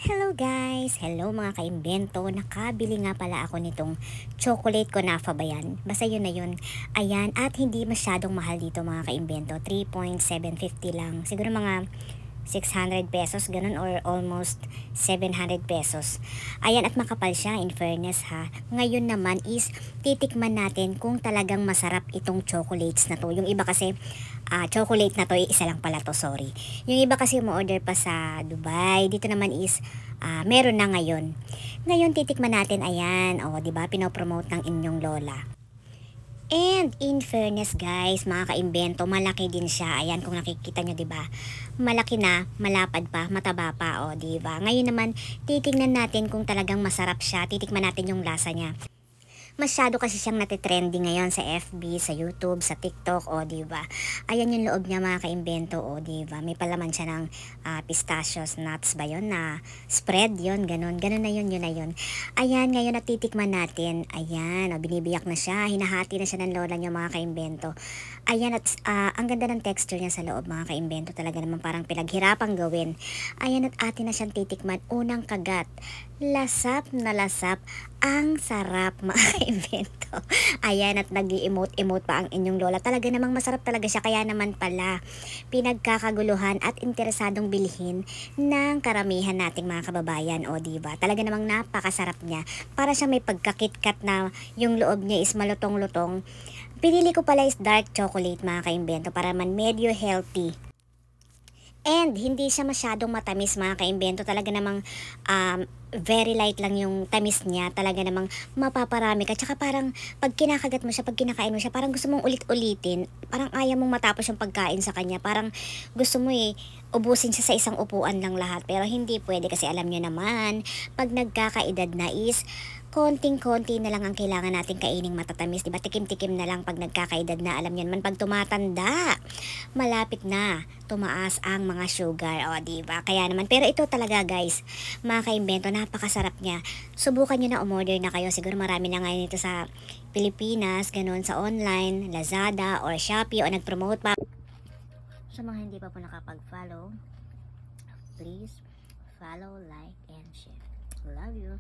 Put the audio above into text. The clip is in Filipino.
Hello guys! Hello mga kaimbento. Nakabili nga pala ako nitong chocolate kunafa ba yan? Basta yun na yun. Ayan, at hindi masyadong mahal dito mga kaimbento. 3.750 lang. Siguro mga 600 pesos, ganun, or almost 700 pesos. Ayan, at makapal siya, in fairness ha. Ngayon naman is, titikman natin kung talagang masarap itong chocolates na to. Yung iba kasi, chocolate na to, isa lang pala to, sorry. Yung iba kasi mo-order pa sa Dubai. Dito naman is, meron na ngayon. Ngayon, titikman natin, ayan, o, diba, pinopromote ng inyong lola. And in fairness guys, mga kaimbento, malaki din siya. Ayan, kung nakikita nyo, 'di ba? Malaki na, malapad pa, mataba pa, 'di ba? Ngayon naman, titingnan natin kung talagang masarap siya. Titikman natin yung lasa niya. Masyado kasi siyang natitrending ngayon sa FB, sa YouTube, sa TikTok, di ba? Ayan yung loob niya mga kaimbento, di ba? May palaman siya ng pistachios nuts ba yun na spread yun, ganun. Ganun na yun, yun na yun. Ayan, ngayon natitikman natin. Ayan, binibiyak na siya. Hinahati na siya ng lola niya mga kaimbento. Ayan, at ang ganda ng texture niya sa loob mga kaimbento. Talaga naman parang pinaghirapang gawin. Ayan, at atin na siyang titikman. Unang kagat. Lasap na lasap. Ang sarap mga kaimbento. Ayan, at nag-i-emote-emote pa ang inyong lola. Talaga namang masarap talaga siya. Kaya naman pala pinagkakaguluhan at interesadong bilhin ng karamihan nating mga kababayan. Diba? Talaga namang napakasarap niya. Para siya may pagkakitkat na yung loob niya is malutong-lutong. Pinili ko pala is dark chocolate mga kaimbento para man medyo healthy. And hindi siya masyadong matamis mga kaimbento. Talaga namang very light lang yung tamis niya. Talaga namang mapaparami ka. Tsaka parang pag kinakagat mo siya, pag kinakain mo siya, parang gusto mong ulit-ulitin. Parang ayaw mong matapos yung pagkain sa kanya. Parang gusto mo ubusin siya sa isang upuan lang lahat. Pero hindi pwede kasi alam nyo naman, pag nagkakaedad na is konting-konti na lang ang kailangan natin kaining matatamis, diba? Tikim-tikim na lang pag nagkakaedad na. Alam niyo naman, pag tumatanda, malapit na tumaas ang mga sugar, diba? Kaya naman, pero ito talaga guys, mga kaimbento, napakasarap niya. Subukan niyo na, umorder na kayo. Siguro marami na ngayon ito sa Pilipinas, ganun, sa online, Lazada, or Shopee, o nag-promote pa. Sa mga hindi pa po nakapag-follow, please follow, like, and share. Love you.